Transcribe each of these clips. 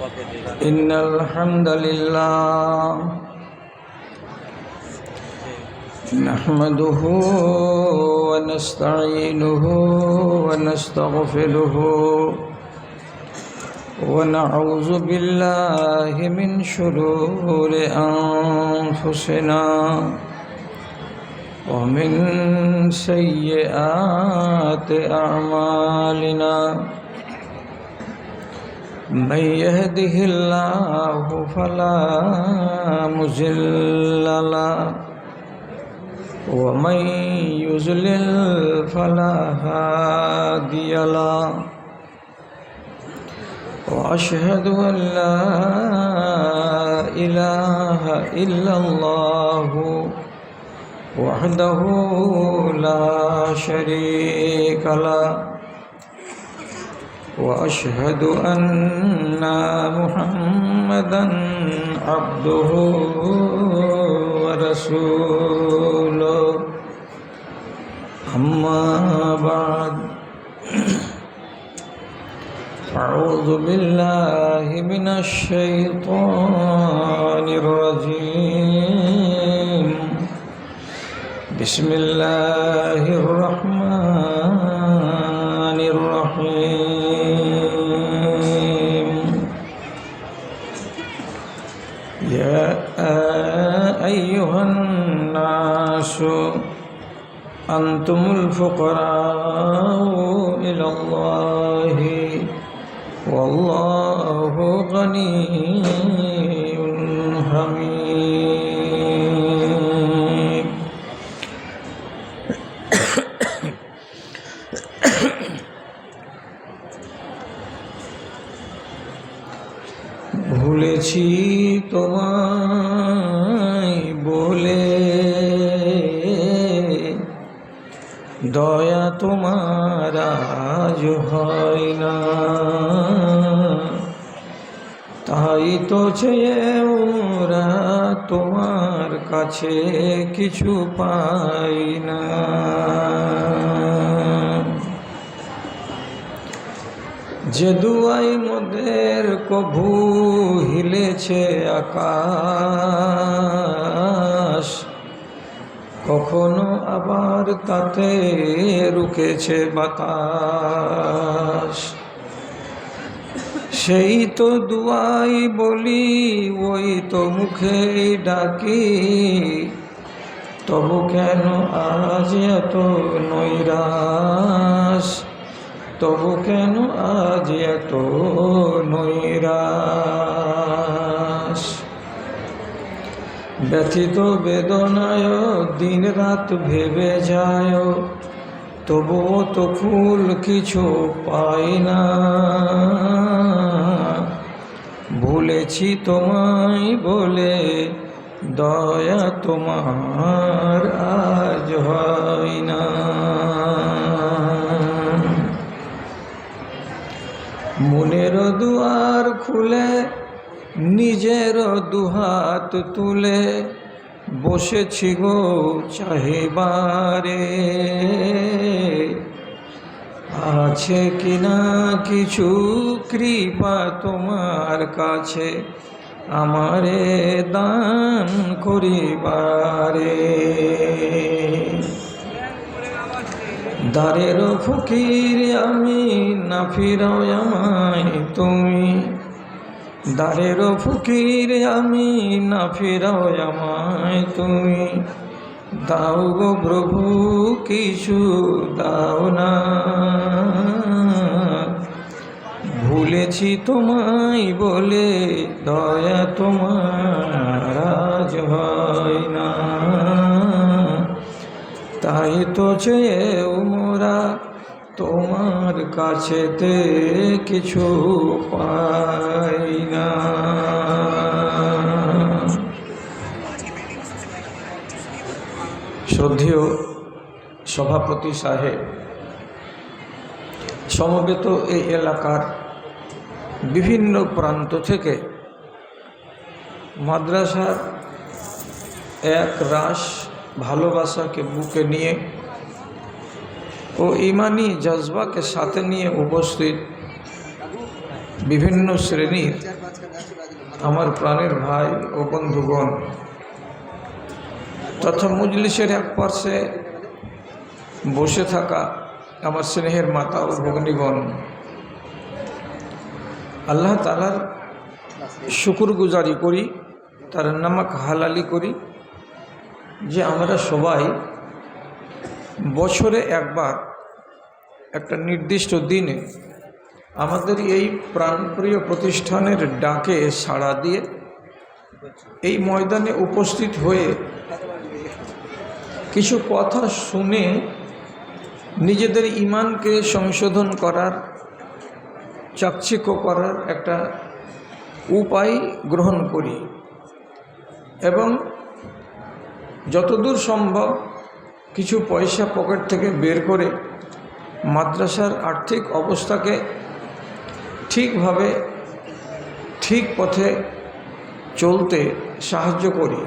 إن الحمد لله نحمده ونستعينه ونستغفره ونعوذ بالله من شرور أنفسنا ومن سيئات أعمالنا من يهده الله فلا مضل له ومن يضلل فلا هادي له وأشهد أن لا إله إلا الله وحده لا شريك له وأشهد أن محمدًا عبده ورسوله أما بعد أعوذ بالله من الشيطان الرجيم بسم الله الرحمن الرحيم يا أيها الناس أنتم الفقراء إلى الله والله غني حميد ভুলেছি তোমায় বলে দয়া তোমার আজ হয় না, তাই তো চেয়ে ওরা তোমার কাছে কিছু পাই না। যে দুয়াই মোদের কভু হিলেছে আকাশ, কখনো আবার তাতে রুকেছে বাতাস, সেই তো দুয়াই বলি ওই তো মুখে ডাকি, তবু কেন আজ এত নৈরাশ, তবু কেন আজ এত নৈরাশ। ব্যথিত বেদনায় দিন রাত ভেবে যায়, তবুও তো ফুল কিছু পাই না। ভুলেছি তোমায় বলে দয়া তোমার আজ হয় না। মনের দুয়ার খুলে নিজের দুহাত তুলে বসেছি গো চাহিবারে, আছে কিনা কিছু কৃপা তোমার কাছে আমারে দান করিবারে। দ্বারের ফকির আমি, না ফিরাও আমায় তুমি, দ্বারের ফকির আমি, না ফিরাও আমায় তুমি। দাও গো প্রভু কিছু দাও না, ভুলেছি তোমায় বলে দয়া তোমার আজ হয় না, তাই তো চেয়েও মোরা তোমার কাছেতে কিছু পাই না। শ্রদ্ধেয় সভাপতি সাহেব, সমবেত এই এলাকার বিভিন্ন প্রান্ত থেকে মাদ্রাসার এক রাশ ভালোবাসাকে বুকে নিয়ে ও ইমানি জজবাকে সাথে নিয়ে উপস্থিত বিভিন্ন শ্রেণীর আমার প্রাণের ভাই ও বন্ধুগণ তথা মজলিসের এক পাশে বসে থাকা আমার স্নেহের মাতা ও ভগ্নীগণ, আল্লাহ তাআলার শুকরগুজারি করি, তার নামাক হালালি করি যে আমরা সবাই বছরে একবার একটা নির্দিষ্ট দিনে আমাদের এই প্রাণপ্রিয় প্রতিষ্ঠানের ডাকে সাড়া দিয়ে এই ময়দানে উপস্থিত হয়ে কিছু কথা শুনে নিজেদের ঈমানকে সংশোধন করার, চাকচিক্য করার একটা উপায় গ্রহণ করি এবং যতদূর সম্ভব কিছু পয়সা পকেট থেকে বের করে মাদ্রাসার আর্থিক অবস্থাকে ঠিকভাবে ঠিক পথে চলতে সাহায্য করি।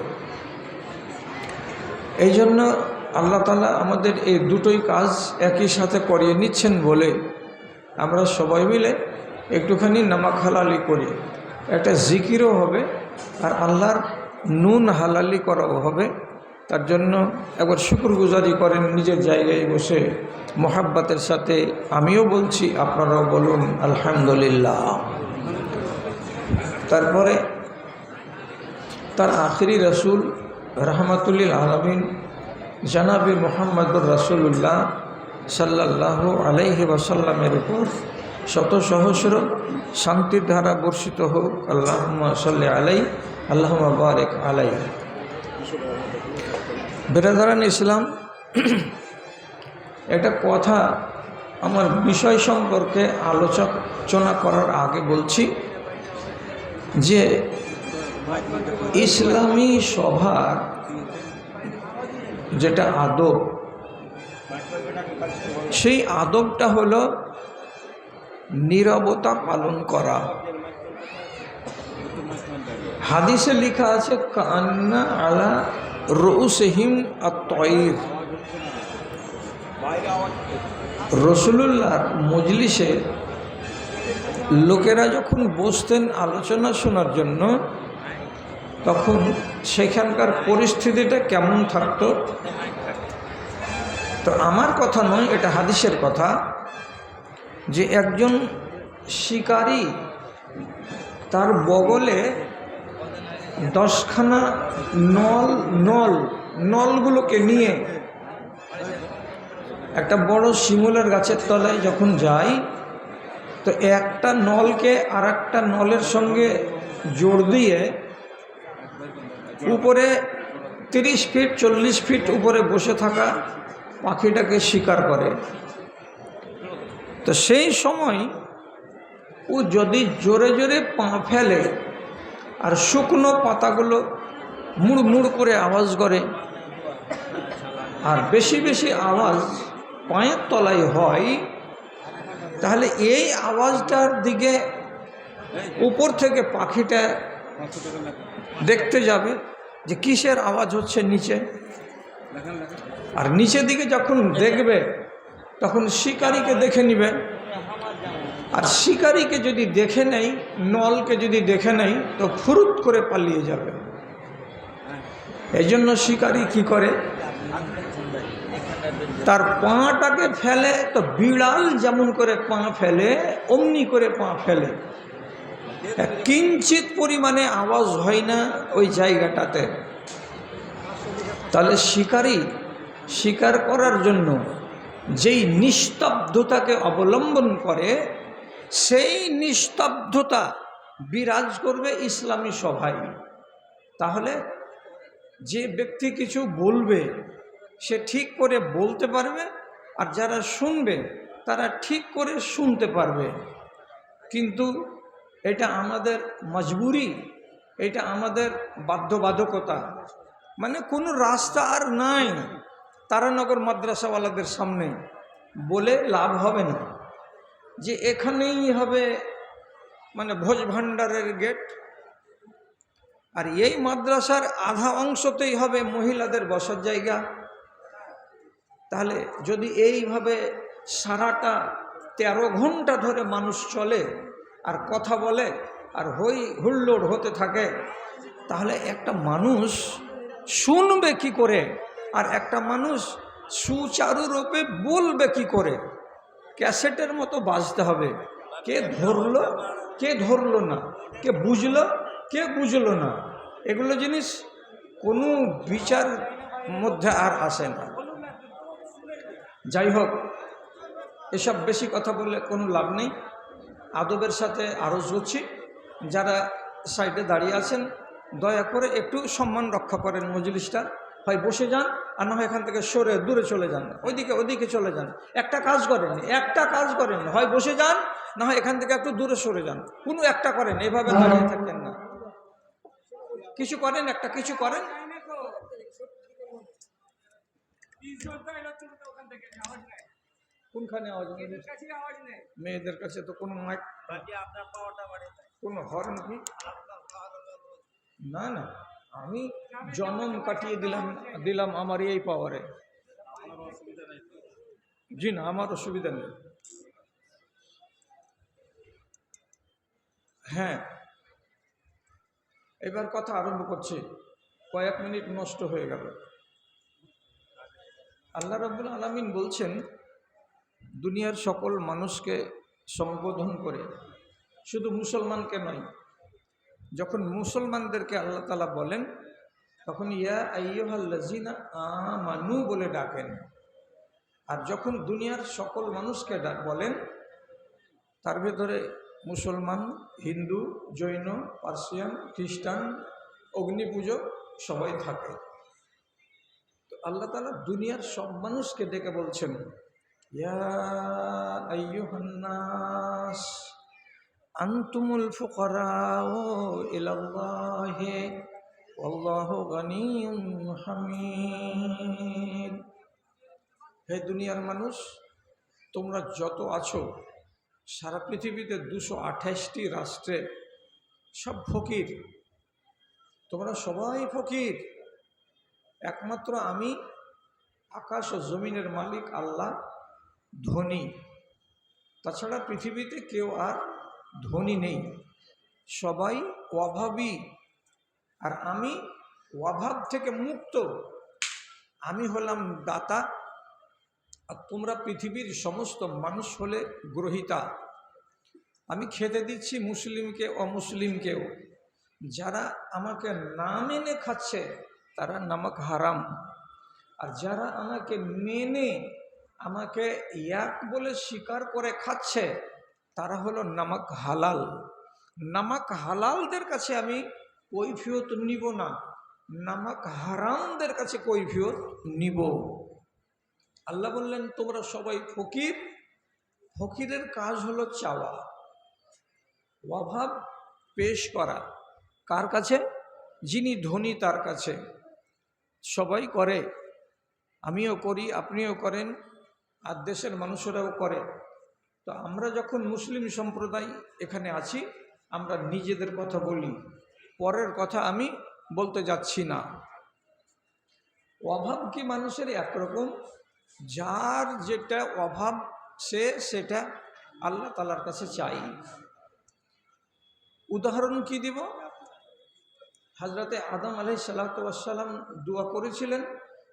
এই জন্য আল্লাহ তাআলা আমাদের এই দুটোই কাজ একই সাথে করিয়ে নিচ্ছেন বলে আমরা সবাই মিলে একটুখানি নামাক হালালি করি, একটা জিকিরও হবে আর আল্লাহর নুন হালালি করাও হবে। তার জন্য একবার শুকরগুজারি করেন নিজের জায়গায় বসে মোহাব্বতের সাথে। আমিও বলছি, আপনারাও বলুন আলহামদুলিল্লাহ। তারপরে তার আখিরি রসুল রহমাতুল্লিল আলামিন জনাবে মুহাম্মদুর রাসূলুল্লাহ সাল্লাল্লাহু আলাইহি ওয়াসাল্লামের উপর শত সহস্র শান্তির ধারা বর্ষিত হোক। আল্লাহুম্মা সাল্লি আলাইহি আল্লাহুম্মা বারিক আলাইহি। বেরাদারান ইসলাম, একটা কথা আমার বিষয় সম্পর্কে আলোচনা করার আগে বলছি যে ইসলামী সভার যেটা আদব, সেই আদবটা হলো নীরবতা পালন করা। হাদিসে লেখা আছে কান্না আলা রুউসিহিম আত-তায়র। রাসূলুল্লাহর মজলিসে লোকেরা যখন বসতেন আলোচনা শোনার জন্য, তখন সেখানকার পরিস্থিতিটা কেমন থাকতো? তো আমার কথা নয়, এটা হাদিসের কথা, যে একজন শিকারী তার বগলে 10খানা নলগুলোকে নিয়ে একটা বড় শিমুলের গাছের তলায় যখন যায়, তো একটা নলকে আর একটা নলের সঙ্গে জোড় দিয়ে উপরে 30 ফিট 40 ফিট উপরে বসে থাকা পাখিটাকে শিকার করে। তো সেই সময় ও যদি জোরে জোরে পা ফেলে আর শুকনো পাতাগুলো মুড় মুড় করে আওয়াজ করে, আর বেশি বেশি আওয়াজ পায়ের তলায় হয়, তাহলে এই আওয়াজটার দিকে উপর থেকে পাখিটা দেখতে যাবে যে কিসের আওয়াজ হচ্ছে নিচে, আর নিচের দিকে যখন দেখবে তখন শিকারীকে দেখে নিবে, আর শিকারীকে যদি দেখে নেই, নলকে যদি দেখে নেই, তো ফুরুত করে পালিয়ে যাবে। এই জন্য শিকারী কি করে, তার পাটাকে ফেলে, তো বিড়াল যেমন করে পা ফেলে অমনি করে পা ফেলে, কিঞ্চিত পরিমাণে আওয়াজ হয় না ওই জায়গাটাতে। তাহলে শিকারী শিকার করার জন্য যেই নিস্তব্ধতাকে অবলম্বন করে, সেই নিস্তব্ধতা বিরাজ করবে ইসলামী সভায়। তাহলে যে ব্যক্তি কিছু বলবে সে ঠিক করে বলতে পারবে, আর যারা শুনবে তারা ঠিক করে শুনতে পারবে। কিন্তু এটা আমাদের মজবুরি, এটা আমাদের বাধ্যবাধকতা। মানে কোনো রাস্তা আর নাই তারানগর মাদ্রাসাওয়ালাদের সামনে বলে লাভ হবে না যে এখানেই হবে মানে ভোজ ভাণ্ডারের গেট, আর এই মাদ্রাসার আধা অংশতেই হবে মহিলাদের বসার জায়গা। তাহলে যদি এইভাবে সারাটা 13 ঘন্টা ধরে মানুষ চলে, আর কথা বলে আর হুল্লোড় হতে থাকে, তাহলে একটা মানুষ শুনবে কি করে আর একটা মানুষ সুচারুরূপে বলবে কি করে? ক্যাসেটের মতো বাজতে হবে। কে ধরলো কে ধরলো না, কে বুঝলো কে বুঝলো না, এগুলো জিনিস কোনো বিচার মধ্যে আর আসে না। যাই হোক, এসব বেশি কথা বললে কোনো লাভ নেই। আদবের সাথে আরজ করছি, যারা সাইডে দাঁড়িয়ে আছেন দয়া করে একটু সম্মান রক্ষা করেন মজলিসটা। হয় বসে যান আর না হয় এখান থেকে সরে দূরে চলে যান, ওইদিকে চলে যান। একটা কাজ করেন, হয় বসে যান না হয় এখান থেকে একটু দূরে সরে যান, কোনো একটা করেন, এভাবে দাঁড়িয়ে থাকেন না। কিছু করেন, একটা কিছু করেন। কোনখানে আওয়াজ নেই? মেয়েদের কাছে তো কোনো মাইক, কোনো হর্ন কি? না না, আমি জনম কাটিয়ে দিলাম আমার এই পাওয়ারে। জি না, আমার অসুবিধা নেই। হ্যাঁ, এবার কথা আরম্ভ করছি, কয়েক মিনিট নষ্ট হয়ে গেল। আল্লাহ রাব্বুল আলামিন বলছেন দুনিয়ার সকল মানুষকে সম্বোধন করে, শুধু মুসলমানকে নয়। যখন মুসলমানদেরকে আল্লাহ তাআলা বলেন তখন ইয়া আইয়ুহাল্লাযিনা আমানু বলে ডাকেন, আর যখন দুনিয়ার সকল মানুষকে বলেন তার ভেতরে মুসলমান, হিন্দু, জৈন, পার্সিয়ান, খ্রিস্টান, অগ্নিপূজো সবাই থাকে। তো আল্লাহ তাআলা দুনিয়ার সব মানুষকে ডেকে বলছেন ইয়া আইয়ুহান নাস আনতুমুল ফুকারাউ ইলাল্লাহি ওয়াল্লাহু গনিয়্যুম হামিদ। হে দুনিয়ার মানুষ, তোমরা যত আছো সারা পৃথিবীতে 228টি রাষ্ট্রে সব ফকির, তোমরা সবাই ফকির। একমাত্র আমি আকাশ ও জমিনের মালিক আল্লাহ ধনী, তাছাড়া পৃথিবীতে কেউ আর ধনী নেই, সবাই অভাবী। আর আমি অভাব থেকে মুক্ত, আমি হলাম দাতা, আর তোমরা পৃথিবীর সমস্ত মানুষ হলে গ্রহীতা। আমি খেতে দিচ্ছি মুসলিমকে অমুসলিমকেও, যারা আমাকে না মেনে খাচ্ছে তারা নামক হারাম, আর যারা আমাকে মেনে আমাকে এক বলে স্বীকার করে খাচ্ছে তারা হলো নামক হালাল। নামক হালালদের কাছে আমি কৈফিয়ত নিব না, নামক হারামদের কাছে কৈফিয়ত নিব। আল্লাহ বললেন তোমরা সবাই ফকির। ফকিরের কাজ হলো চাওয়া, অভাব পেশ করা। কার কাছে? যিনি ধনী তার কাছে। সবাই করে, আমিও করি, আপনিও করেন, আর দেশের মানুষেরাও করে। তো আমরা যখন মুসলিম সম্প্রদায় এখানে আছি, আমরা নিজেদের কথা বলি, পরের কথা আমি বলতে যাচ্ছি না। অভাব কি মানুষের একরকম, যার যেটা অভাব সে সেটা আল্লাহ তাআলার কাছে চাই। উদাহরণ কি দিব? হযরতে আদম আলাইহিস সালাতু ওয়াস সালাম দোয়া করেছিলেন,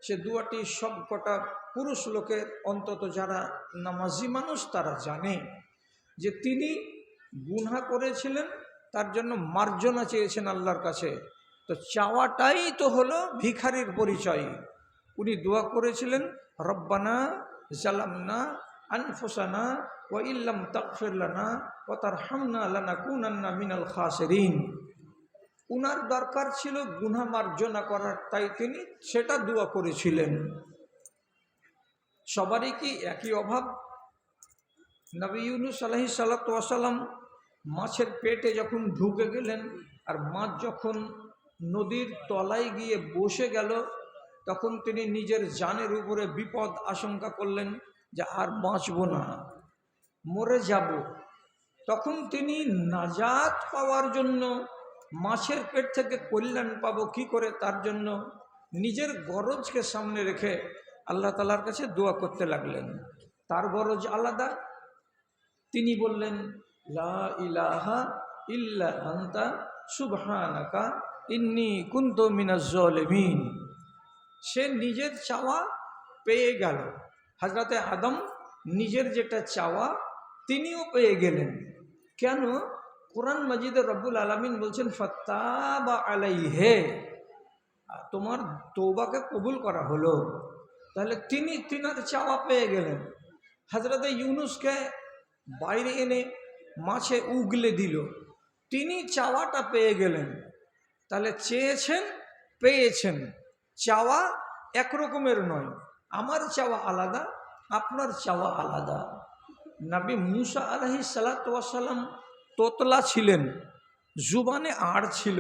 সে দোয়াটি সব কটা পুরুষ লোকের, অন্তত যারা নামাজি মানুষ তারা জানে, যে তিনি গুনাহ করেছিলেন, তার জন্য মার্জনা চেয়েছেন আল্লাহর কাছে। তো চাওয়াটাই তো হলো ভিখারির পরিচয়। উনি দোয়া করেছিলেন রব্বানা জালামনা আনফুসানা ওয়া ইল্লাম তাগফির লানা ওয়া তারহামনা লানাকুনান্না মিনাল খাসিরিন। উনার দরকার ছিল গুনাহ মার্জনা করার, তাই তিনি সেটা দোয়া করেছিলেন। সবারই কি একই অভাব? নবী ইউনূস আলাইহিস সালাতু ওয়াস সালাম মাছের পেটে যখন ঢুকে গেলেন, আর মাছ যখন নদীর তলায় গিয়ে বসে গেল, তখন তিনি নিজের জানের উপরে বিপদ আশঙ্কা করলেন যে আর বাঁচব না, মরে যাব। তখন তিনি নাজাত পাওয়ার জন্য, মাছের পেট থেকে কল্যাণ পাবো কি করে, তার জন্য নিজের গরজকে সামনে রেখে আল্লাহ তাআলার কাছে দোয়া করতে লাগলেন। তার গরজ আলাদা। তিনি বললেন লা ইলাহা ইল্লা আনতা সুবহানাকা ইন্নী কুনতু মিনাজ জালিমিন। সে নিজের চাওয়া পেয়ে গেল। হযরতে আদম নিজের যেটা চাওয়া তিনিও পেয়ে গেলেন। কেন? কোরআন মাজিদে রব্বুল আলামিন বলছেন ফাত্তাবা আলাইহে, তোমার তওবাকে কবুল করা হলো। তাহলে তিনার চাওয়া পেয়ে গেলেন। হযরতে ইউনুসকে বাইরে এনে মাছে উগলে দিল, তিনি চাওয়াটা পেয়ে গেলেন। তাহলে চেয়েছেন, পেয়েছেন। চাওয়া একরকমের নয়, আমার চাওয়া আলাদা, আপনার চাওয়া আলাদা। নবী মুসা আলাইহিস সালাতু ওয়াস সালাম তোতলা ছিলেন, জুবানে আড় ছিল।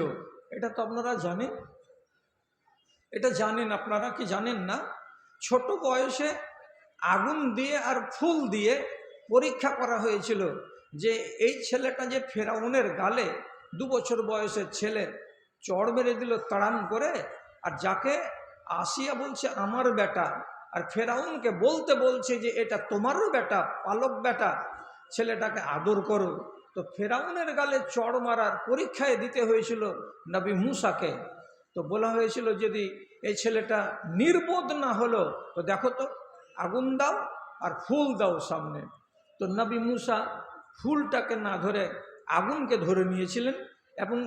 এটা তো আপনারা জানেন, এটা জানেন। আপনারা কি জানেন না? ছোট বয়সে আগুন দিয়ে আর ফুল দিয়ে পরীক্ষা করা হয়েছিল যে এই ছেলেটা যে ফেরাউনের গালে 2 বছর বয়সের ছেলে চড় মেরে দিল তাড়ান করে, আর যাকে আসিয়া বলছে আমার বেটা, আর ফেরাউনকে বলছে যে এটা তোমারও বেটা, পালক বেটা, ছেলেটাকে আদর করো। তো ফেরাউনের গালে চড় মারার পরীক্ষায় দিতে হয়েছিল নবী মুসাকে। তো বলা হয়েছিল যদি এই ছেলেটা নির্বোধ না হলো তো দেখো তো আগুন দাও আর ফুল দাও সামনে। তো নবী মুসা ফুলটাকে না ধরে আগুনকে ধরে নিয়েছিলেন, এবং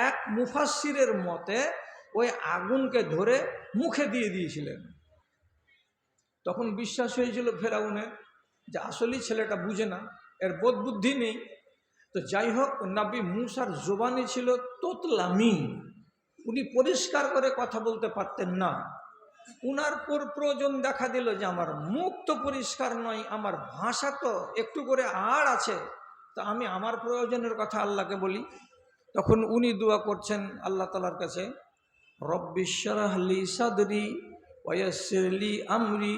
এক মুফাসসিরের মতে ওই আগুনকে ধরে মুখে দিয়ে দিয়েছিলেন। তখন বিশ্বাস হয়েছিল ফেরাউনের যে আসলেই ছেলেটা বুঝে না, এর বোধ বুদ্ধি নেই। তো যাই হোক, নবী মুসার জবানি ছিল তোতলামি, উনি পরিষ্কার করে কথা বলতে পারতেন না। উনার পর প্রয়োজন দেখা দিল যে আমার মুখ তো পরিষ্কার নয়, আমার ভাষা তো একটু করে আড় আছে, তো আমি আমার প্রয়োজনের কথা আল্লাহকে বলি। তখন উনি দোয়া করছেন আল্লাহ তাআলার কাছে, রব্বিশ শরহ লি সাদরি ওয়া ইয়াসসির লি আমরি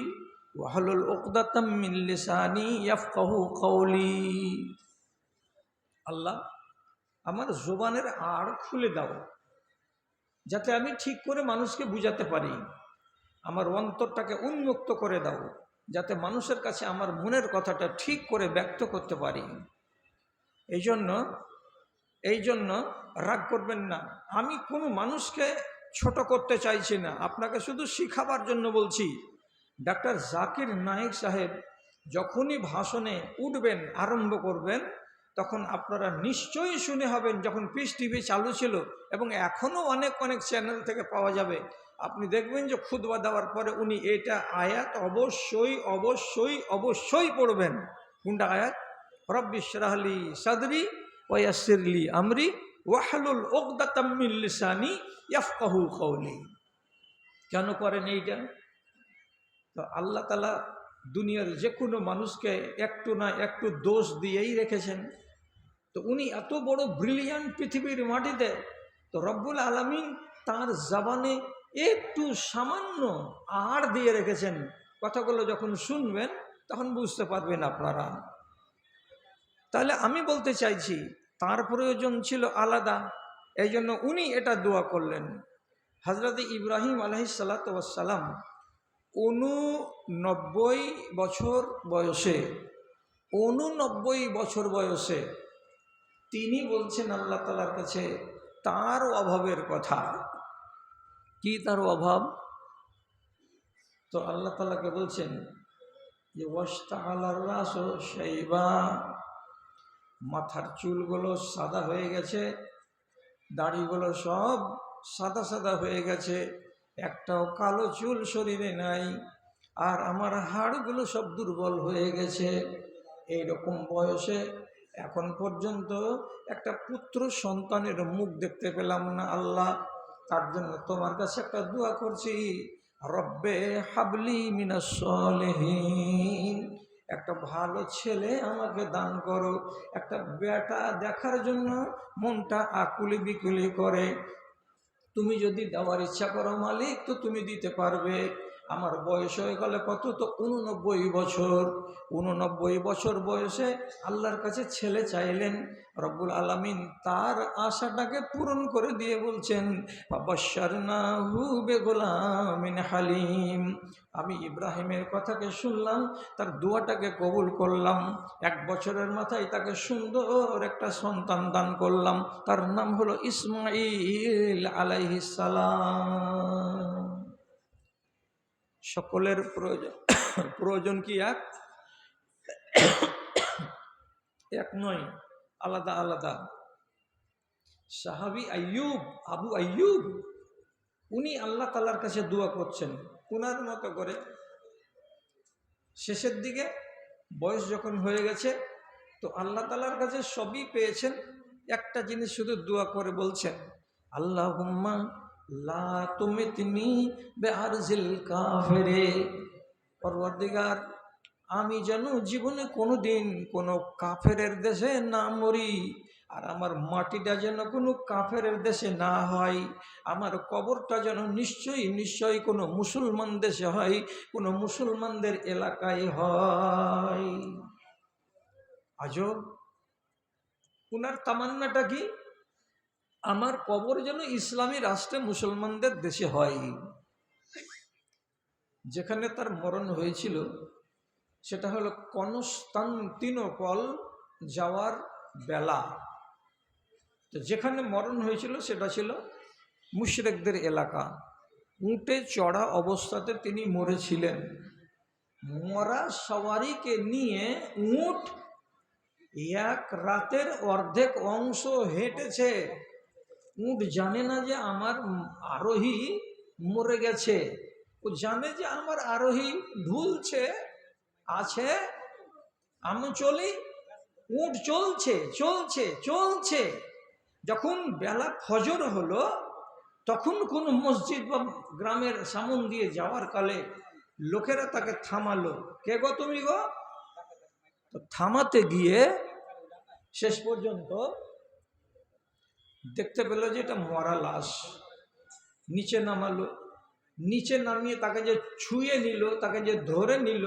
ওয়াহলুল উকদাতাম মিন লিসানি ইয়াফকাহু কওলি। আল্লাহ, আমার জবানের আড় খুলে দাও, যাতে আমি ঠিক করে মানুষকে বুঝাতে পারি। আমার অন্তরটাকে উন্মুক্ত করে দাও, যাতে মানুষের কাছে আমার মনের কথাটা ঠিক করে ব্যক্ত করতে পারি। এই জন্য রাগ করবেন না, আমি কোনো মানুষকে ছোট করতে চাইছি না, আপনাকে শুধু শিখাবার জন্য বলছি। ডাক্তার জাকির নায়েক সাহেব যখনই ভাষণে উঠবেন, আরম্ভ করবেন, তখন আপনারা নিশ্চয়ই শুনে হবেন, যখন পিস টিভি চালু ছিল এবং এখনও অনেক চ্যানেল থেকে পাওয়া যাবে, আপনি দেখবেন যে খুতবা দেওয়ার পরে উনি এটা আয়াত অবশ্যই অবশ্যই অবশ্যই পড়বেন। কোনটা আয়াত? রব্বিশ শরহ লি সাদরি ওয়া ইয়াসসির লি আমরি ওয়াহলুল উকদাতাম মিন লিসানি ইয়াফকাহু কওলি। কেন করেন এইটা? তো আল্লাহ তাআলা দুনিয়ার যে কোনো মানুষকে একটু না একটু দোষ দিয়েই রেখেছেন। তো উনি এত বড় ব্রিলিয়ান্ট পৃথিবীর মাটিতে, তো রব্বুল আলামিন তার জবানে একটু সামান্য আড় দিয়ে রেখেছেন। কথাগুলো যখন শুনবেন তখন বুঝতে পারবেন আপনারা। তাহলে আমি বলতে চাইছি তার প্রয়োজন ছিল আলাদা, এই জন্য উনি এটা দোয়া করলেন। হযরত ইব্রাহিম আলাইহিস সালাতু ওয়াস সালাম 89 বছর বয়সে 89 বছর বয়সে তিনি বলছেন আল্লাহ তাআলার কাছে তার অভাবের কথা। কি তার অভাব? তো আল্লাহ তাআলাকে বলছেন যে ওয়াশতাআলার রাসু শাইবা, মাথার চুলগুলো সাদা হয়ে গেছে, দাড়িগুলো সব সাদা সাদা হয়ে গেছে, একটাও কালো চুল শরীরে নাই, আর আমার হাড়গুলো সব দুর্বল হয়ে গেছে। এইরকম বয়সে এখন পর্যন্ত একটা পুত্র সন্তানের মুখ দেখতে পেলাম না আল্লাহ, তার জন্য তোমার কাছে একটা দোয়া করছি, রব্বে হাবলি মিনাস সলিহিন, একটা ভালো ছেলে আমাকে দান করো। একটা বেটা দেখার জন্য মনটা আকুলি বিকুলি করে, তুমি যদি দেওয়ার ইচ্ছা করো মালিক তো তুমি দিতে পারবে, আমার বয়স হয়ে গেলে কত, তো 89 বছর। 89 বছর বয়সে আল্লাহর কাছে ছেলে চাইলেন। রব্বুল আলামিন তার আশাটাকে পূরণ করে দিয়ে বলছেন, ফাবাশশারনাহু বিগুলামিন হালিম। আমি ইব্রাহিমের কথাকে শুনলাম, তার দোয়াটাকে কবুল করলাম। 1 বছরের মাথায় তাকে সুন্দর একটা সন্তান দান করলাম, তার নাম হলো ইসমাঈল আলাইহিস সালাম। সকলের প্রয়োজন প্রয়োজন কি এক নয়, আলাদা আলাদা। সাহাবী আইয়ুব, আবু আইয়ুব, উনি আল্লাহ তাআলার কাছে দোয়া করছেন উনার মতো করে। শেষের দিকে বয়স যখন হয়ে গেছে, তো আল্লাহ তাআলার কাছে সবই পেয়েছেন, একটা জিনিস শুধু দোয়া করে বলছেন, আল্লাহুম্মা লা তুমিতনি বিআরজিল কাফিরে। পরওয়ারদিগার, আমি যেন জীবনে কোনোদিন কোনো কাফেরের দেশে না মরি, আর আমার মাটিটা যেন কোনো কাফেরের দেশে না হয়, আমার কবরটা যেন নিশ্চয়ই কোনো মুসলমান দেশে হয়, কোনো মুসলমানদের এলাকায় হয়। আজব, উনার তামান্নাটা কি? আমার কবর যেন ইসলামী রাষ্ট্রে মুসলমানদের দেশে হয়। যেখানে তার মরণ হয়েছিল সেটা হলো কনস্তান্তিনোপল যাওয়ার বেলা। তো যেখানে মরণ হয়েছিল সেটা ছিল মুশরিকদের এলাকা। উঁটে চড়া অবস্থাতে তিনি মরেছিলেন। মরা সওয়ারিকে নিয়ে উঁট 1 রাতের অর্ধেক অংশ হেঁটেছে। উঁট জানে না যে আমার আরোহী মরে গেছে, ও জানে যে আমার আরোহী ঢুলছে আছে, আমি চলি। উট চলছে চলছে চলছে, যখন বেলা ফজর হলো, তখন কোন মসজিদ বা গ্রামের সামন দিয়ে যাওয়ার কালে লোকেরা তাকে থামালো। কে গো তুমি গো? তো থামাতে গিয়ে শেষ পর্যন্ত দেখতে পেল যে এটা মরা লাশ। নিচে নামালো, নিচে নামিয়ে তাকে যে ছুঁয়ে নিল, তাকে যে ধরে নিল,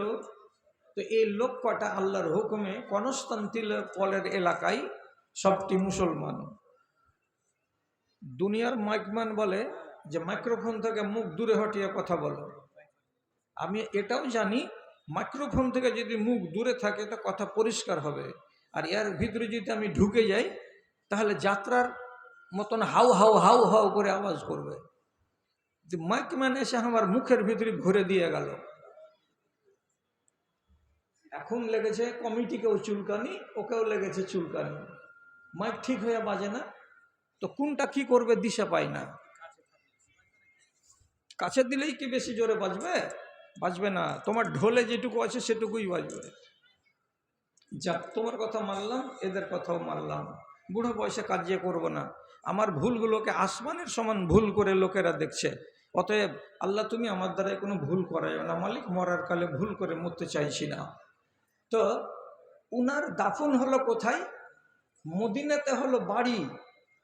তো এই লোক কটা আল্লাহর হুকুমে কনস্তান্তিনোপলের এলাকায় সবটি মুসলমান। দুনিয়ার মাইকম্যান বলে যে মাইক্রোফোন থেকে মুখ দূরে হটিয়ে কথা বলো। আমি এটাও জানি মাইক্রোফোন থেকে যদি মুখ দূরে থাকে তো কথা পরিষ্কার হবে, আর এর ভিতরে যদি আমি ঢুকে যাই তাহলে যাত্রার মতন হাউ হাউ হাউ হাউ করে আওয়াজ করবে। মাইকম্যান এসে আমার মুখের ভিতরে ভরে দিয়ে গেল। এখন লেগেছে কমিটিকেও চুলকানি, ওকেও লেগেছে চুলকানি। মাইক ঠিক হয়ে বাজে না, তো কোনটা কি করবে দিশা পায় না। কাছে দিলেই কি বেশি জোরে বাজবে? বাজবে না। তোমার ঢোলে যেটুকু আছে সেটুকুই বাজবে। যাক, তোমার কথা মানলাম, এদের কথাও মানলাম। বুড়ো বয়সে কাজিয়ে করব না। আমার ভুলগুলোকে আসমানের সমান ভুল করে লোকেরা দেখছে। অতএব আল্লাহ তুমি আমার দ্বারাই কোনো ভুল করাইও না মালিক, মরার কালে ভুল করে মরতে চাইছি না। তো উনার দাফন হলো কোথায়? মদিনাতে হলো বাড়ি,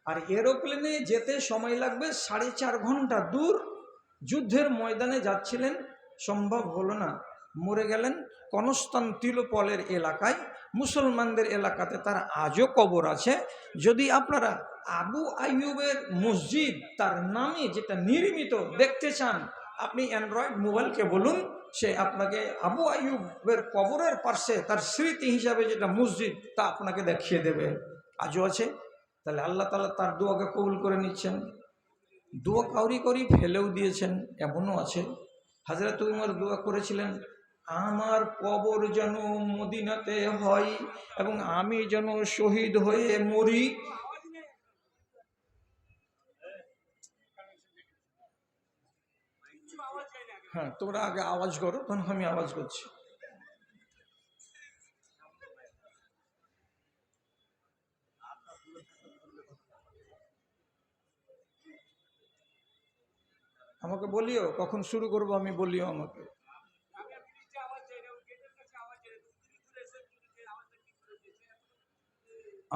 আর এরোপ্লেনে যেতে সময় লাগবে 4.5 ঘন্টা দূর। যুদ্ধের ময়দানে যাচ্ছিলেন, সম্ভব হলো না, মরে গেলেন কনস্তান্তিনোপলের এলাকায়, মুসলমানদের এলাকাতে তার আজও কবর আছে। যদি আপনারা আবু আইয়ুবের মসজিদ তার নামে যেটা নির্মিত দেখতে চান, আপনি অ্যান্ড্রয়েড মোবাইলকে বলুন, সে আপনাকে আবু আইয়ুবের কবরের পাশে তার স্মৃতি হিসাবে যেটা মসজিদ তা আপনাকে দেখিয়ে দেবে। আজও আছে। তাহলে আল্লাহ তাআলা তার দোয়াকে কবুল করে নিচ্ছেন। দোয়া কাউরি করি ফেলেও দিয়েছেন, এমনও আছে। হযরত উমর দোয়া করেছিলেন, আমার কবর যেন মদিনাতে হয় এবং আমি যেন শহীদ হয়ে মরি। হ্যাঁ, তোমরা আগে আওয়াজ করো, তখন আমি আওয়াজ করছি। আমাকে বলিও কখন শুরু করবো, আমি বলিও আমাকে।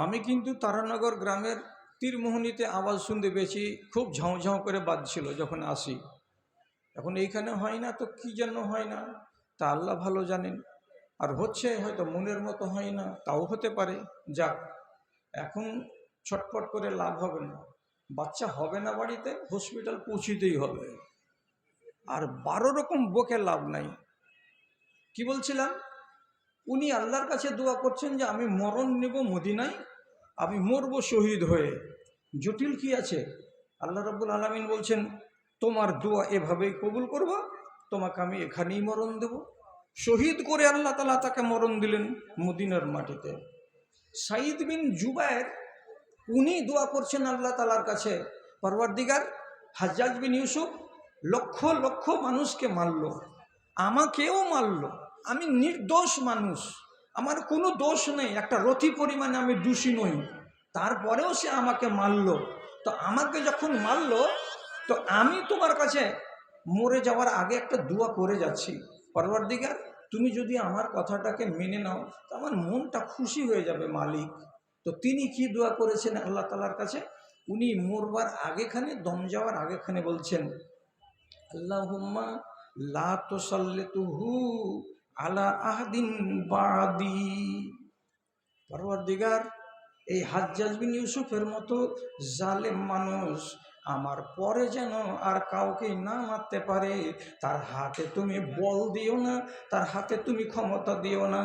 আমি কিন্তু তারানগর গ্রামের তীরমোহনীতে আওয়াজ শুনতে পেয়েছি, খুব ঝাউ ঝাউ করে বাজছিল যখন আসি। এখন এইখানে হয় না তো কি জন্য হয় না তা আল্লাহ ভালো জানেন। আর হচ্ছে হয়তো মনের মতো হয় না, তাও হতে পারে। যাক, এখন ছটফট করে লাভ হবে না। বাচ্চা হবে না বাড়িতে, হসপিটাল পৌঁছিতেই হবে। আর 12 রকম বকে লাভ নাই। কি বলছিলাম, উনি আল্লাহর কাছে দোয়া করছেন যে আমি মরণ নেব মদিনায়, আমি মরব শহীদ হয়ে। জটিল কি আছে? আল্লাহ রাব্বুল আলামিন বলছেন তোমার দোয়া এভাবেই কবুল করব, তোমাকে আমি এখানেই মরণ দেব। শহীদ করে আল্লাহ তাআলা তাকে মরণ দিলেন মদিনার মাটিতে। সাঈদ বিন জুবায়ের উনি দোয়া করছেন আল্লাহ তাআলার কাছে, পরওয়ারদিগার, হাজ্জাজ বিন ইউসুফ লক্ষ লক্ষ মানুষকে মারল, আমাকেও মারল, আমি নির্দোষ মানুষ, আমার কোনো দোষ নেই, একটা রতি পরিমাণে আমি দোষী নই, তারপরেও সে আমাকে মারল। তো আমাকে যখন মারল, তো আমি তোমার কাছে মরে যাওয়ার আগে একটা দোয়া করে যাচ্ছি, পরওয়ারদিগার, তুমি যদি আমার কথাটাকে মেনে নাও তো আমার মনটা খুশি হয়ে যাবে মালিক। তো তিনি কি দোয়া করেছেন আল্লাহ তাআলার কাছে? উনি মরবার আগেখানে, দম যাওয়ার আগেখানে বলছেন, আল্লাহুম্মা লা তুসাল্লিতুহু আলা আহাদিন বাদি। পরওয়ারদিগার, এই হাজ্জাজ বিন ইউসুফের মতো জালেম মানুষ আমার পরে যেন আর কাউকে না মারতে পারে, তার হাতে তুমি বল দিও না, তার হাতে তুমি ক্ষমতা দিও না।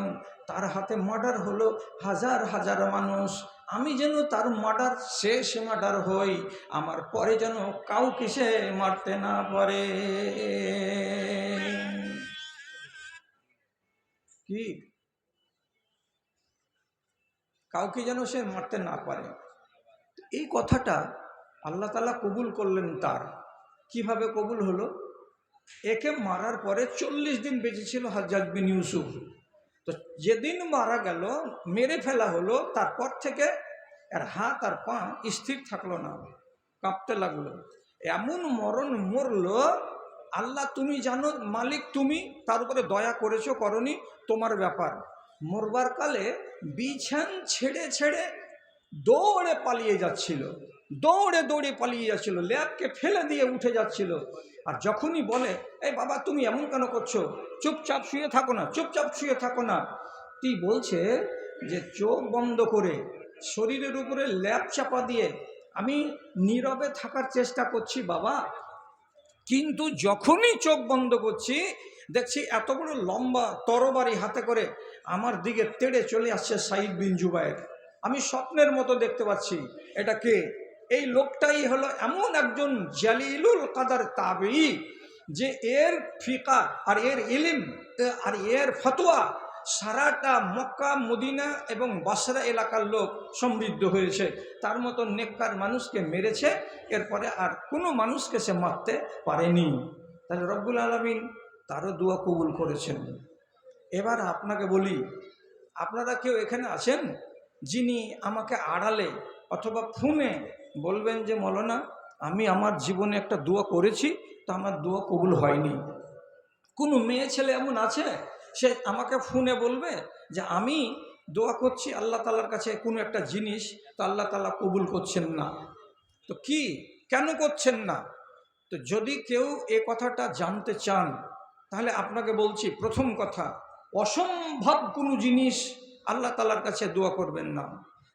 তার হাতে মার্ডার হলো হাজার হাজার মানুষ, আমি যেন তার মার্ডার, শেষ মার্ডার হই, আমার পরে যেন কাউকে সে মারতে না পারে। কি, কাউকে যেন সে মারতে না পারে। এই কথাটা আল্লাহ তাআলা কবুল করলেন তার। কিভাবে কবুল হলো? একে মারার পরে 40 দিন বেঁচে ছিল হাজ্জাজ বিন ইউসুফ। তো যেদিন মারা গেল, মেরে ফেলা হলো, তারপর থেকে এর হাত আর পা স্থির থাকলো না, কাঁপতে লাগলো। এমন মরণ মরলো, আল্লাহ তুমি জানো মালিক, তুমি তার উপরে দয়া করেছো করনি তোমার ব্যাপার। মরবার কালে বিছান ছেড়ে ছেড়ে দৌড়ে পালিয়ে যাচ্ছিল, দৌড়ে দৌড়ে পালিয়ে যাচ্ছিল, ল্যাবকে ফেলে দিয়ে উঠে যাচ্ছিল। আর যখনই বলে, এই বাবা তুমি এমন কেন করছো, চুপচাপ শুয়ে থাকো না, চুপচাপ শুয়ে থাকো না, তুই বলছে যে চোখ বন্ধ করে শরীরের উপরে ল্যাব চাপা দিয়ে আমি নীরবে থাকার চেষ্টা করছি বাবা, কিন্তু যখনই চোখ বন্ধ করছি দেখছি এত বড় লম্বা তরবারি হাতে করে আমার দিকে তেড়ে চলে আসছে সাঈদ বিন জুবায়ের। আমি স্বপ্নের মতো দেখতে পাচ্ছি, এটা কে? এই লোকটাই হলো এমন একজন জালিলুল কাদার তাবেঈ, যে এর ফিকা আর এর ইলম আর এর ফতোয়া সারাটা মক্কা, মদিনা এবং বাসরা এলাকার লোক সমৃদ্ধ হয়েছে। তার মতো নেককার মানুষকে মেরেছে, এরপরে আর কোনো মানুষকে সে মারতে পারেনি। তাহলে রব্বুল আলামিন তারও দোয়া কবুল করেছেন। এবার আপনাকে বলি, আপনারা কেউ এখানে আছেন যিনি আমাকে আড়ালে অথবা ফোনে বলবেন যে মৌলানা আমি আমার জীবনে একটা দোয়া করেছি, তো আমার দোয়া কবুল হয়নি? কোনো মেয়ে ছেলে এমন আছে সে আমাকে ফোনে বলবে যে আমি দোয়া করছি আল্লাহ তাআলার কাছে কোনো একটা জিনিস, তো আল্লাহ তাআলা কবুল করছেন না? তো কি, কেন করছেন না? তো যদি কেউ এ কথাটা জানতে চান, তাহলে আপনাকে বলছি, প্রথম কথা, অসম্ভব কোনো জিনিস আল্লাহ তাআলার কাছে দোয়া করবেন না।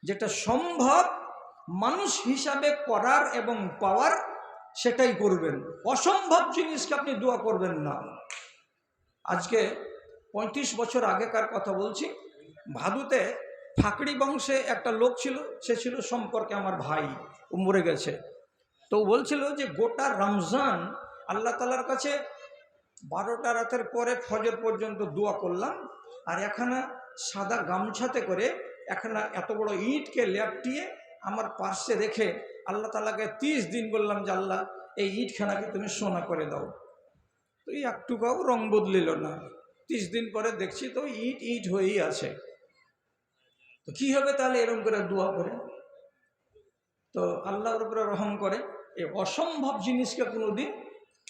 যেটা সম্ভব মানুষ হিসাবে করার এবং পাওয়ার, সেটাই করবেন। অসম্ভব জিনিসকে আপনি দোয়া করবেন না। আজকে 35 বছর আগেকার কথা বলছি, ভাদুতে ফাকড়ি বংশে একটা লোক ছিল, সে ছিল সম্পর্কে আমার ভাই, ও মরে গেছে। তো বলছিল যে গোটা রমজান আল্লাহ তাআলার কাছে 12টা রাতের পরে ফজর পর্যন্ত দোয়া করলাম, আর এখানে সাদা গামছাতে করে এখানে এত বড় ইটকে ল্যাপটিয়ে আমার পার্শ্বে রেখে আল্লাহ তাআলাকে 30 দিন বললাম যে আল্লাহ এই ইটখানাকে তুমি সোনা করে দাও। তো এই একটুকাও রং বদলিল না। 30 দিন পরে দেখছি তো ইট ইট হয়েই আছে। তো কি হবে তাহলে এরকম করে দোয়া করে? তো আল্লাহর উপরে রহম করে এই অসম্ভব জিনিসকে কোনোদিন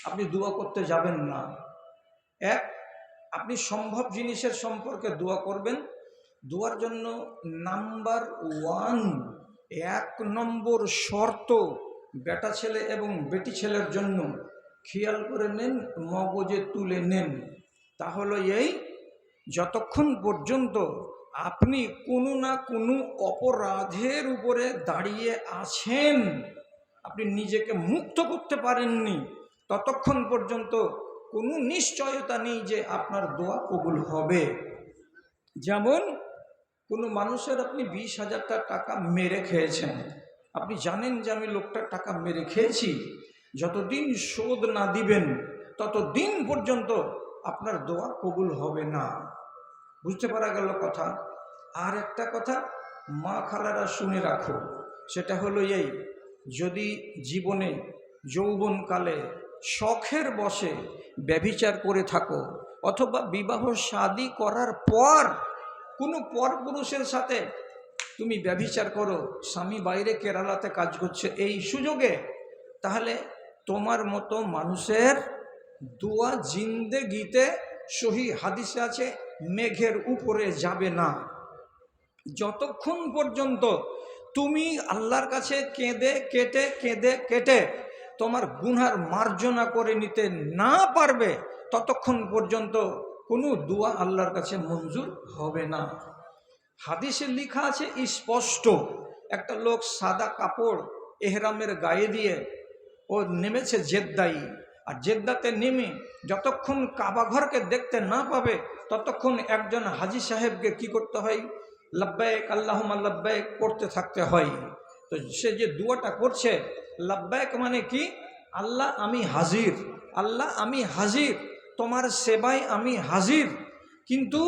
আপনি দোয়া করতে যাবেন না। এক, আপনি সম্ভব জিনিসের সম্পর্কে দোয়া করবেন। দোয়ার জন্য নাম্বার 1, 1 নম্বর শর্ত বেটা ছেলে এবং বেটি ছেলের জন্য, খেয়াল করে নেন, মগজে তুলে নেন। তাহলে এই যতক্ষণ পর্যন্ত আপনি কোনো না কোনো অপরাধের উপরে দাঁড়িয়ে আছেন, আপনি নিজেকে মুক্ত করতে পারেননি, ততক্ষণ পর্যন্ত কোনো নিশ্চয়তা নেই যে আপনার দোয়া কবুল হবে। যেমন কোনো মানুষের আপনি 20,000 টাকা মেরে খেয়েছেন, আপনি জানেন যে আমি লোকটার টাকা মেরে খেয়েছি, যতদিন শোধ না দিবেন ততদিন পর্যন্ত আপনার দোয়া কবুল হবে না। বুঝতে পারা গেল কথা? আর একটা কথা মা খালারা শুনে রাখো, সেটা হলো এই, যদি জীবনে যৌবনকালে শখের বশে ব্যভিচার করে থাকো, অথবা বিবাহ শাদী করার পর কোনো পরপুরুষের সাথে তুমি ব্যভিচার করো, স্বামী বাইরে কেরালাতে কাজ করছে এই সুযোগে, তাহলে তোমার মতো মানুষের দোয়া জিন্দেগিতে, সহি হাদিসে আছে, মেঘের উপরে যাবে না। যতক্ষণ পর্যন্ত তুমি আল্লাহর কাছে কেঁদে কেটে তোমার গুনার মার্জনা করে নিতে না পারবে, ততক্ষণ পর্যন্ত কোনো দোয়া আল্লাহর কাছে মঞ্জুর হবে না। হাদিসে লেখা আছে স্পষ্ট, একটা লোক সাদা কাপড় এহরামের গায়ে দিয়ে ও নেমেছে জেদ্দায়, আর জেদ্দাতে নেমে যতক্ষণ কাবা ঘরকে দেখতে না পাবে ততক্ষণ একজন হাজি সাহেবকে কি করতে হয়? লাব্বাইক আল্লাহুম্মা লাব্বাইক করতে থাকতে হয়। তো সে যে দুয়াটা করছে, লাব্বাইক মানে কি? আল্লাহ আমি হাজির, আল্লাহ আমি হাজির, তোমার সেবায় আমি হাজির। কিন্তু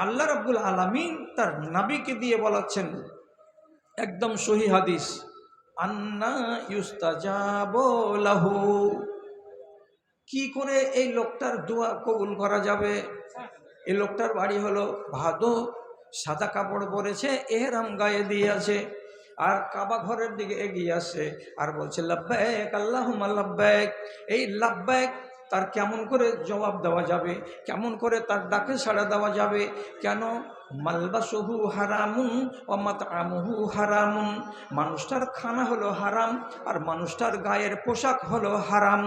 আল্লাহ রাব্বুল আলামিন তার নবীকে দিয়ে বলাচ্ছেন, একদম সহি হাদিস, আন্না ইউস্তাজাবু লাহু, কি করে এই লোকটার দোয়া কবুল করা যাবে? এই লোকটার বাড়ি হলো ভাদো, সাদা কাপড় পরেছে, এহরাম গায়ে দিয়ে আছে, আর কাবা ঘরের দিকে এগিয়ে আসে আর বলছে লাব্বাইক আল্লাহুম্মা লাব্বাইক। এই লাব্বাইক তার কেমন করে জবাব দেওয়া যাবে? কেমন করে তার ডাকে সাড়া দেওয়া যাবে? কেন? মালবাসুহু হারামুন ওয়া মাতআমুহু হারামুন, মানুষটার খানা হলো হারাম আর মানুষটার গায়ের পোশাক হলো হারাম।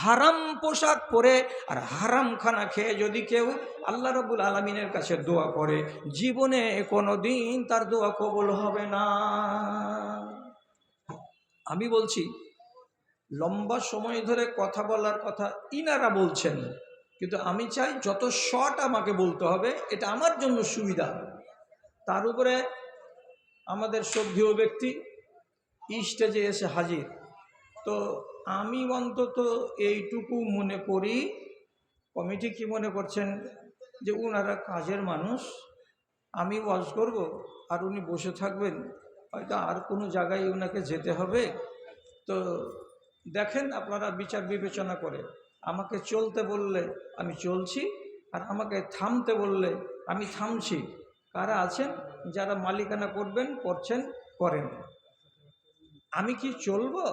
হারাম পোশাক পরে আর হারাম খানা খেয়ে যদি কেউ আল্লাহ রাব্বুল আলামিনের কাছে দোয়া করে, জীবনে কোনো দিন তার দোয়া কবুল হবে না। আমি বলছি, লম্বা সময় ধরে কথা বলার কথা ইনারা বলছেন, কিন্তু আমি চাই যত শর্ট আমাকে বলতে হবে, এটা আমার জন্য সুবিধা। তার উপরে আমাদের শ্রদ্ধেয় ব্যক্তি স্টেজে এসে হাজির, তো আমি অন্তত এইটুকু মনে করি, কমিটি কি মনে করছেন যে ওনারা কাজের মানুষ, আমি ওয়াজ করব আর উনি বসে থাকবেন, হয়তো আর কোনো জায়গায় ওনাকে যেতে হবে। তো দেখেন আপনারা বিচার বিবেচনা করে, আমাকে চলতে বললে আমি চলছি, আর আমাকে থামতে বললে আমি থামছি। কারা আছেন যারা মালিকানা করবেন, করছেন, করেন। আমি কি চলবো?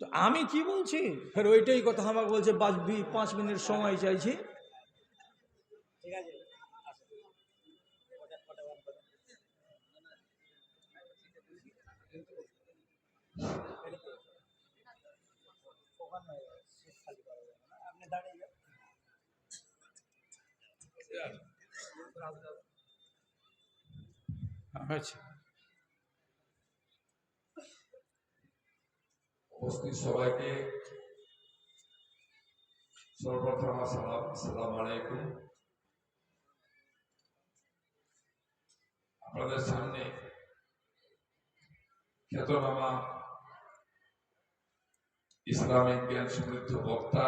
তো আমি কি বলছি, ফের ওইটাই কথা আমাকে বলছে 5 মিনিট সময় চাইছি। ঠিক আছে, আচ্ছা, উপস্থিত সবাইকে সর্বপ্রথম আমার সালাম, আসসালামু আলাইকুম। আপনাদের সামনে খ্যাতনামা ইসলামিক জ্ঞান সমৃদ্ধ বক্তা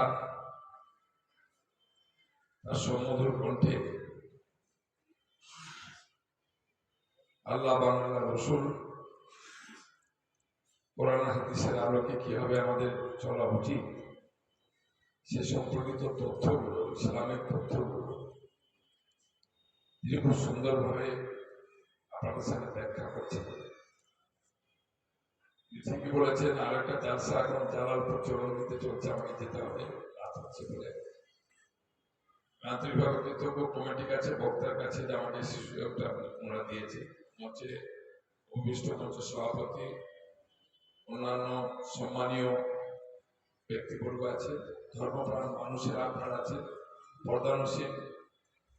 তার সুমধুর কণ্ঠে আল্লাহ বাংলা রসুল কোরআন হাদিসের আলোকে কিভাবে আমাদের চলা উচিত সে সম্পর্কিত তথ্যগুলো, ইসলামিক তথ্যগুলো তিনি খুব সুন্দরভাবে আপনাদের সামনে ব্যাখ্যা করছেন। ঠিকই বলেছেন, আর একটা জালসা এখন জালালপুর চৌরঙ্গিতে চলছে, আমাকে যেতে হবে, রাত হচ্ছে বলে। আন্তরিকভাবে কৃতজ্ঞ কমিটির কাছে, বক্তার কাছে যে আমাকে সুযোগটা ওনারা দিয়েছে, মঞ্চে উপবিষ্ট মঞ্চ সভাপতি, অন্যান্য সম্মানীয় ব্যক্তিবর্গ আছে, ধর্মপ্রাণ মানুষেরা আপনারা আছেন, পর্দানসীন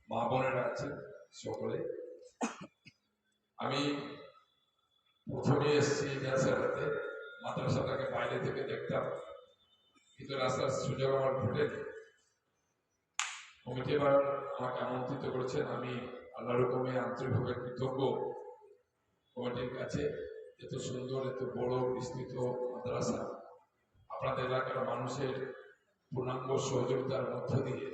মা বোনেরা আছেন, সকলে। আমি প্রথমে এসেছি ন্যাসারাতে, মাদ্রাসাটাকে বাইরে থেকে দেখতাম, কিন্তু রাস্তার সুযোগ আমার ঘটেনি। কমিটি এবার আমাকে আমন্ত্রিত করেছেন, আমি আল্লাহ রকমে আন্তরিকভাবে কৃতজ্ঞ কমিটির কাছে। এত সুন্দর, এত বড় বিস্তৃত মাদ্রাসা আপনাদের এলাকার মানুষের পূর্ণাঙ্গ সহযোগিতার মধ্য দিয়ে